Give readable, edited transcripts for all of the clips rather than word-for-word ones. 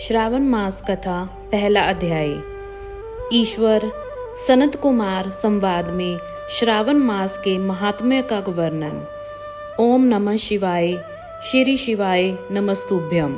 श्रावण मास कथा पहला अध्याय। ईश्वर सनत कुमार संवाद में श्रावण मास के महात्म्य का वर्णन। ओम नमः शिवाय। श्री शिवाय नमस्तुभ्यम।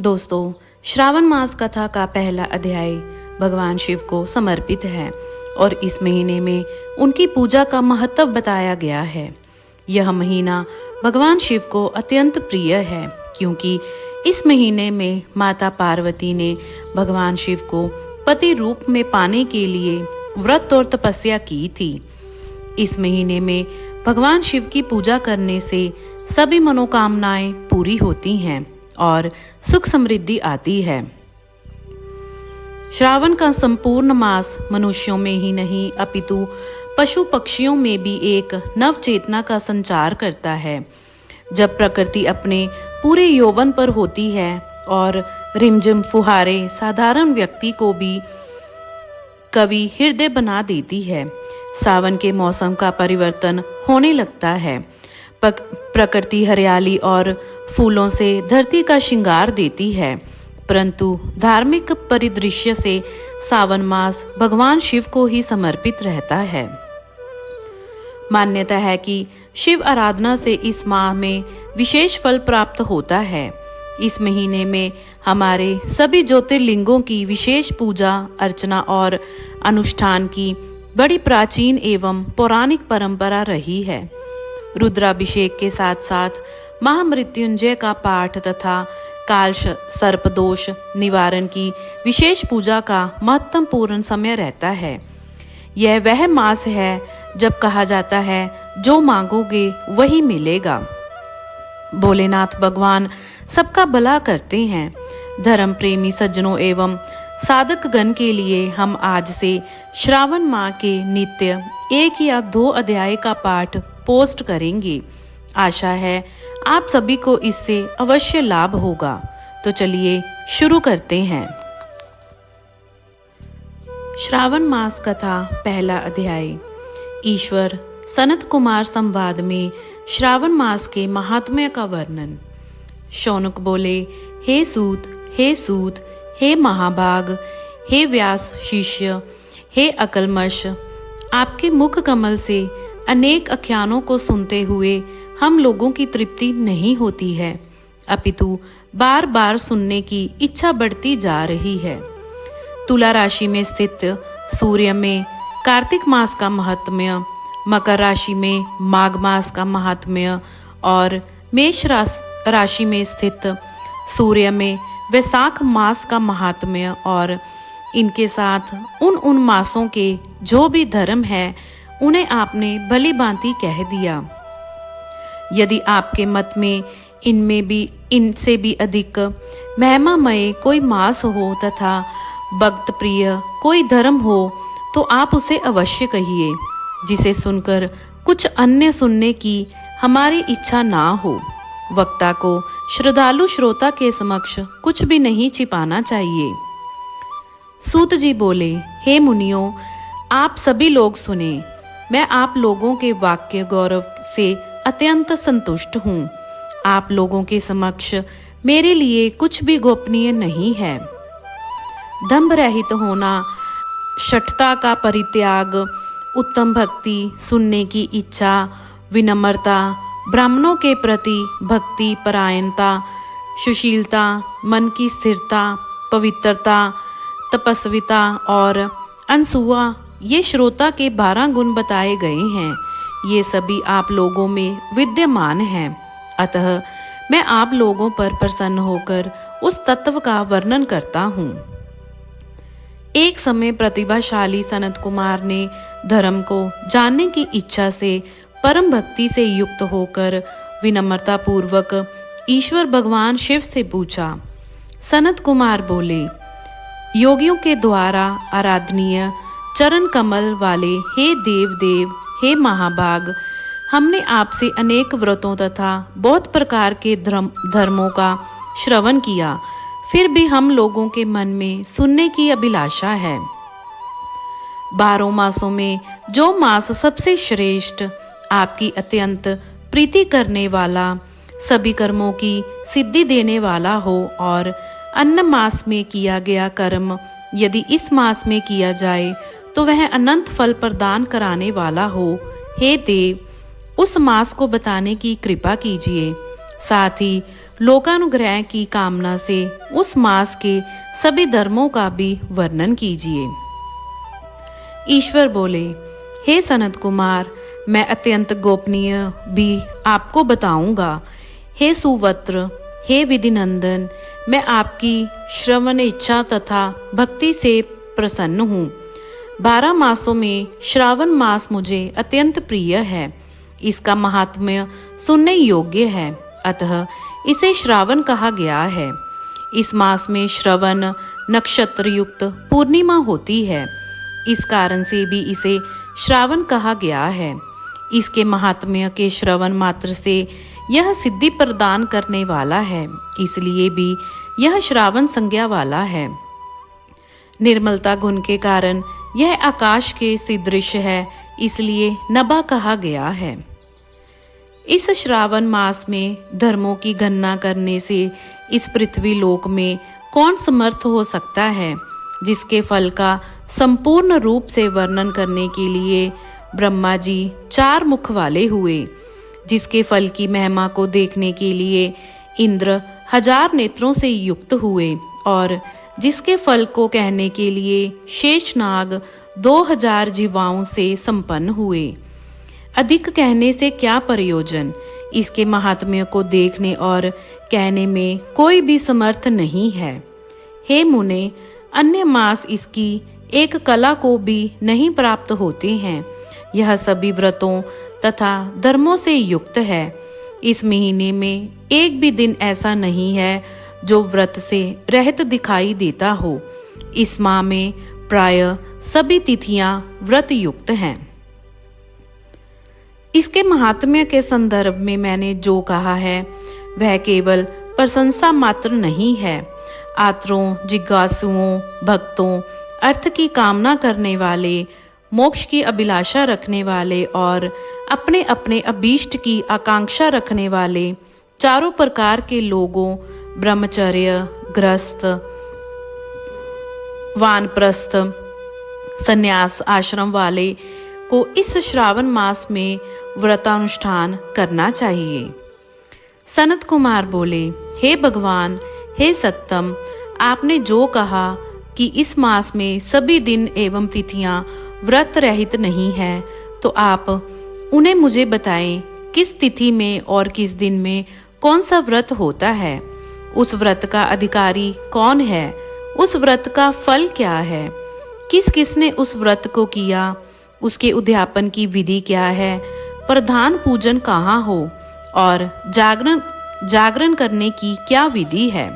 दोस्तों, श्रावण मास कथा का पहला अध्याय भगवान शिव को समर्पित है और इस महीने में उनकी पूजा का महत्व बताया गया है। यह महीना भगवान शिव को अत्यंत प्रिय है क्योंकि इस महीने में माता पार्वती ने भगवान शिव को पति रूप में पाने के लिए व्रत और तपस्या की थी। इस महीने में भगवान शिव की पूजा करने से सभी मनोकामनाएं पूरी होती हैं और सुख समृद्धि आती है। श्रावण का संपूर्ण मास मनुष्यों में ही नहीं अपितु पशु पक्षियों में भी एक नव चेतना का संचार करता है। जब प्रकृति अपने पूरे यौवन पर होती है और रिमझिम फुहारे साधारण व्यक्ति को भी कवि हृदय बना देती है। सावन के मौसम का परिवर्तन होने लगता है। प्रकृति हरियाली और फूलों से धरती का श्रृंगार देती है, परंतु धार्मिक परिदृश्य से सावन मास भगवान शिव को ही समर्पित रहता है। मान्यता है कि शिव आराधना से इस माह में विशेष फल प्राप्त होता है। इस महीने में हमारे सभी ज्योतिर्लिंगों की विशेष पूजा अर्चना और अनुष्ठान की बड़ी प्राचीन एवं पौराणिक परंपरा रही है। रुद्राभिषेक के साथ साथ महामृत्युंजय का पाठ तथा काल सर्प दोष निवारण की विशेष पूजा का महत्वपूर्ण समय रहता है। यह वह मास है जब कहा जाता है जो मांगोगे वही मिलेगा। भोलेनाथ भगवान सबका भला करते हैं। धर्म प्रेमी सज्जनों एवं साधक गण के लिए हम आज से श्रावण माह के नित्य 1 या 2 अध्याय का पाठ पोस्ट करेंगे। आशा है आप सभी को इससे अवश्य लाभ होगा। तो चलिए शुरू करते हैं। श्रावण मास कथा पहला अध्याय। ईश्वर सनत कुमार संवाद में श्रावण मास के महात्म्य का वर्णन। शौनक बोले, हे सूत, हे सूत, हे महाभाग, हे व्यास शिष्य, हे अकलमश, आपके मुख कमल से अनेक आख्यानों को सुनते हुए हम लोगों की तृप्ति नहीं होती है, अपितु बार बार सुनने की इच्छा बढ़ती जा रही है। तुला राशि में स्थित सूर्य में कार्तिक मास का महात्म्य, मकर राशि में माघ मास का महात्म्य और मेष राशि में स्थित सूर्य में वैशाख मास का महात्म्य और इनके साथ उन मासों के जो भी धर्म है उन्हें आपने भली भांति कह दिया। यदि आपके मत में इनसे भी अधिक महिमामय कोई मास हो तथा भक्त प्रिय कोई धर्म हो तो आप उसे अवश्य कहिए, जिसे सुनकर कुछ अन्य सुनने की हमारी इच्छा ना हो। वक्ता को श्रद्धालु श्रोता के समक्ष कुछ भी नहीं छिपाना चाहिए। सूत जी बोले, हे मुनियों, आप सभी लोग सुने। मैं आप लोगों के वाक्य गौरव से अत्यंत संतुष्ट हूँ। आप लोगों के समक्ष मेरे लिए कुछ भी गोपनीय नहीं है। दंभ रहित होना, शठता का परित्याग, उत्तम भक्ति, सुनने की इच्छा, विनम्रता, ब्राह्मणों के प्रति भक्ति परायणता, सुशीलता, मन की स्थिरता, पवित्रता, तपस्विता और अनसुआ, ये श्रोता के 12 गुण बताए गए हैं। ये सभी आप लोगों में विद्यमान हैं। अतः मैं आप लोगों पर प्रसन्न होकर उस तत्व का वर्णन करता हूँ। एक समय प्रतिभाशाली सनत कुमार ने धर्म को जानने की इच्छा से परम भक्ति से युक्त होकर विनम्रता पूर्वक ईश्वर भगवान शिव से पूछा। सनत कुमार बोले, योगियों के द्वारा आराधनीय चरण कमल वाले हे देव देव, हे महाभाग, हमने आपसे अनेक व्रतों तथा बहुत प्रकार के धर्मों का श्रवण किया, फिर भी हम लोगों के मन में सुनने की अभिलाषा है। 12 मासों में जो मास सबसे श्रेष्ठ, आपकी अत्यंत प्रीति करने वाला, सभी कर्मों की सिद्धि देने वाला हो और अन्न मास में किया गया कर्म यदि इस मास में किया जाए तो वह अनंत फल प्रदान कराने वाला हो। हे देव, उस मास को बताने की कृपा कीजिए। साथ ही लोकानुग्रह की कामना से उस मास के सभी धर्मों का भी वर्णन कीजिए। ईश्वर बोले, हे सनत कुमार, मैं अत्यंत गोपनीय भी आपको बताऊंगा। हे सुवत्र, हे विधिनंदन, मैं आपकी श्रवण इच्छा तथा भक्ति से प्रसन्न हूँ। 12 मासों में श्रावण मास मुझे अत्यंत प्रिय है। इसका महात्म्य सुनने योग्य है, अतः इसे श्रावण कहा गया है। इस मास में श्रवण नक्षत्र युक्त पूर्णिमा होती है, इस कारण से भी इसे श्रावण कहा गया है। इसके महात्म्य के श्रवण मात्र से यह सिद्धि प्रदान करने वाला है, इसलिए भी यह श्रावण संज्ञा वाला है। निर्मलता गुण के कारण यह आकाश के सदृश है, इसलिए नभा कहा गया है। इस श्रावण मास में धर्मों की गणना करने से इस पृथ्वी लोक में कौन समर्थ हो सकता है, जिसके फल का संपूर्ण रूप से वर्णन करने के लिए ब्रह्मा जी 4 मुख वाले हुए, जिसके फल की महिमा को देखने के लिए इंद्र 1000 नेत्रों से युक्त हुए और जिसके फल को कहने के लिए शेषनाग 2000 जीवाओं से संपन्न हुए। अधिक कहने से क्या प्रयोजन, इसके महात्म्य को देखने और कहने में कोई भी समर्थ नहीं है। हे मुने, अन्य मास इसकी एक कला को भी नहीं प्राप्त होते हैं। यह सभी व्रतों तथा धर्मों से युक्त है। इस महीने में एक भी दिन ऐसा नहीं है जो व्रत से रहित दिखाई देता हो। इस माह में प्राय सभी तिथियां व्रत युक्त हैं। इसके महात्म्य के संदर्भ में मैंने जो कहा है वह केवल प्रशंसा मात्र नहीं है। आतरों, जिज्ञासुओं, भक्तों, अर्थ की कामना करने वाले, मोक्ष की अभिलाषा रखने वाले और अपने अपने अभीष्ट की आकांक्षा रखने वाले चारों प्रकार के लोगों, ब्रह्मचर्य, गृहस्थ, वानप्रस्थ, संन्यास आश्रम वाले को इस श्रावण मास में व्रतानुष्ठान करना चाहिए। सनत कुमार बोले, हे भगवान, हे सत्तम, आपने जो कहा कि इस मास में सभी दिन एवं तिथियां व्रत रहित नहीं है, तो आप उन्हें मुझे बताएं। किस तिथि में और किस दिन में कौन सा व्रत होता है? उस व्रत का अधिकारी कौन है? उस व्रत का फल क्या है? किस किसने उस व्रत को किया? उसके उद्यापन की विधि क्या है? प्रधान पूजन कहाँ हो और जागरण करने की क्या विधि है?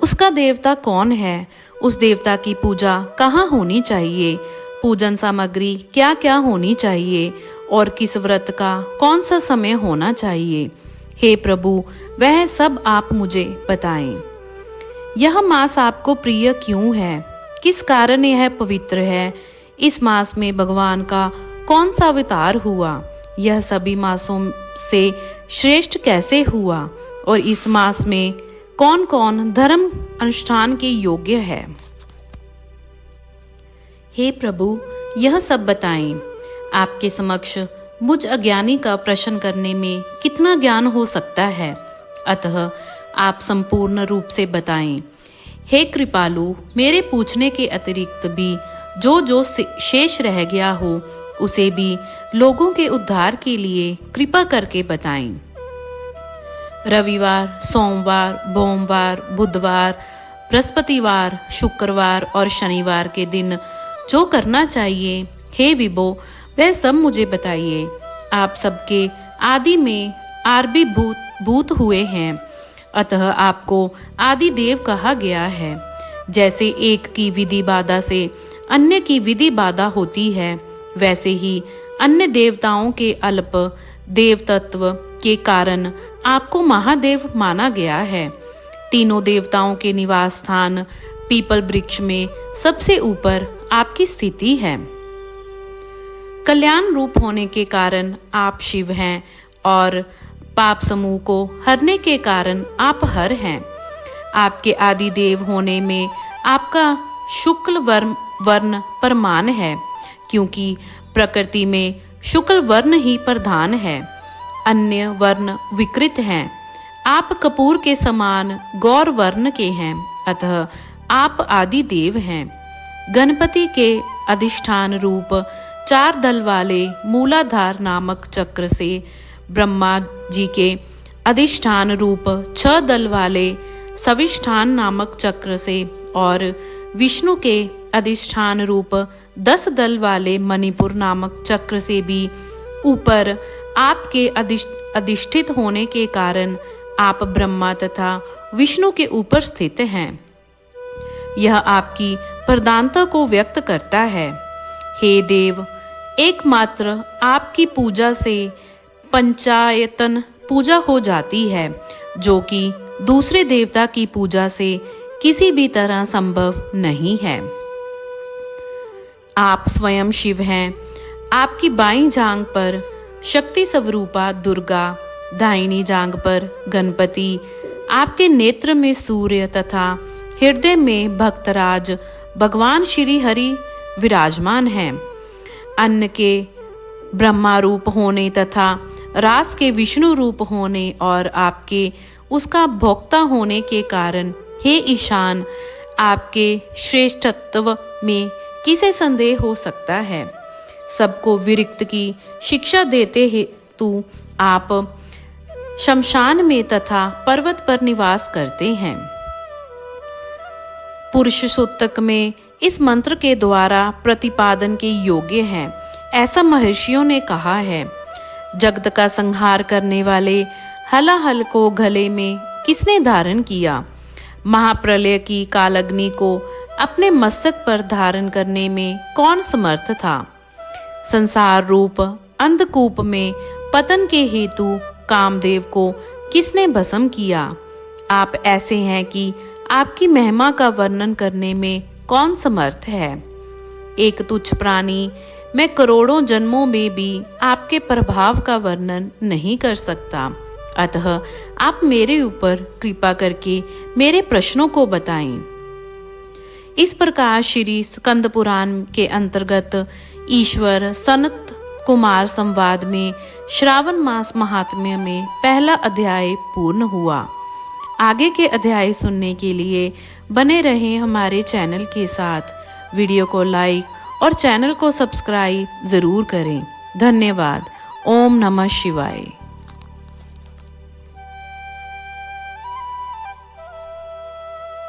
उसका देवता कौन है? उस देवता की पूजा कहाँ होनी चाहिए? पूजन सामग्री क्या क्या होनी चाहिए और किस व्रत का कौन सा समय होना चाहिए? हे प्रभु, वह सब आप मुझे बताएं। यह मास आपको प्रिय क्यों है? किस कारण यह पवित्र है? इस मास में भगवान का कौन सा अवतार हुआ? यह सभी मासों से श्रेष्ठ कैसे हुआ? और इस मास में कौन कौन धर्म अनुष्ठान के योग्य है? हे प्रभु, यह सब बताएं। आपके समक्ष मुझ अज्ञानी का प्रश्न करने में कितना ज्ञान हो सकता है, अतः आप संपूर्ण रूप से बताएं। हे कृपालु, मेरे पूछने के अतिरिक्त भी जो शेष रह गया हो उसे भी लोगों के उद्धार के लिए कृपा करके बताएं। रविवार, सोमवार, सोमवार, बुधवार, बृहस्पतिवार, शुक्रवार और शनिवार के दिन जो करना चाहिए, हे विभो, वह सब मुझे बताइए। आप सबके आदि में आविर्भूत हुए हैं, अतः आपको आदि देव कहा गया है। जैसे एक की विधि बाधा से अन्य की विधि बाधा होती है, वैसे ही अन्य देवताओं के अल्प देव तत्व के कारण आपको महादेव माना गया है। तीनों देवताओं के निवास स्थान पीपल वृक्ष में सबसे ऊपर आपकी स्थिति है। कल्याण रूप होने के कारण आप शिव हैं और पाप समूह को हरने के कारण आप हर हैं। आपके आदि देव होने में आपका शुक्ल वर्ण प्रमाण है, क्योंकि प्रकृति में शुक्ल वर्ण ही प्रधान है, अन्य वर्ण विकृत हैं। आप कपूर के समान गौर वर्ण के हैं, अतः आप आदि देव हैं। गणपति के अधिष्ठान रूप 4 दल वाले मूलाधार नामक चक्र से, ब्रह्मा जी के अधिष्ठान रूप 6 दल वाले सविष्ठान नामक चक्र से और विष्णु के अधिष्ठान रूप 10 दल वाले मणिपुर नामक चक्र से भी ऊपर आपके अधिष्ठित होने के कारण आप ब्रह्मा तथा विष्णु के ऊपर स्थित हैं। यह आपकी प्रधानता को व्यक्त करता है। हे देव, एकमात्र आपकी पूजा से पंचायतन पूजा हो जाती है, जो कि दूसरे देवता की पूजा से किसी भी तरह संभव नहीं है। आप स्वयं शिव हैं। आपकी बाईं जांघ पर शक्ति स्वरूपा दुर्गा, दाहिनी जांघ पर गणपति, आपके नेत्र में सूर्य तथा हृदय में भक्तराज भगवान श्री हरि विराजमान हैं। अन्न के ब्रह्मा रूप होने तथा रास के विष्णु रूप होने और आपके उसका भोक्ता होने के कारण, हे ईशान, आपके श्रेष्ठत्व में किसे संदेह हो सकता है। सबको विरक्त की शिक्षा देते हेतु आप शमशान में तथा पर्वत पर निवास करते हैं। पुरुष सूतक में इस मंत्र के द्वारा प्रतिपादन के योग्य है, ऐसा महर्षियों ने कहा है। जगत का संहार करने वाले हलाहल को गले में किसने धारण किया? महाप्रलय की कालग्नि को अपने मस्तक पर धारण करने में कौन समर्थ था? संसार रूप अंधकूप में पतन के हेतु कामदेव को किसने भस्म किया? आप ऐसे हैं कि आपकी महिमा का वर्णन करने में कौन समर्थ है? एक तुच्छ प्राणी मैं करोड़ों जन्मों में भी आपके प्रभाव का वर्णन नहीं कर सकता, अतः आप मेरे ऊपर कृपा करके मेरे प्रश्नों को बताएं। इस प्रकार श्री स्कंद पुराण के अंतर्गत ईश्वर सनत कुमार संवाद में श्रावण मास महात्म्य में पहला अध्याय पूर्ण हुआ। आगे के अध्याय सुनने के लिए बने रहें हमारे चैनल के साथ। वीडियो को लाइक और चैनल को सब्सक्राइब जरूर करें। धन्यवाद। ओम नमः शिवाय।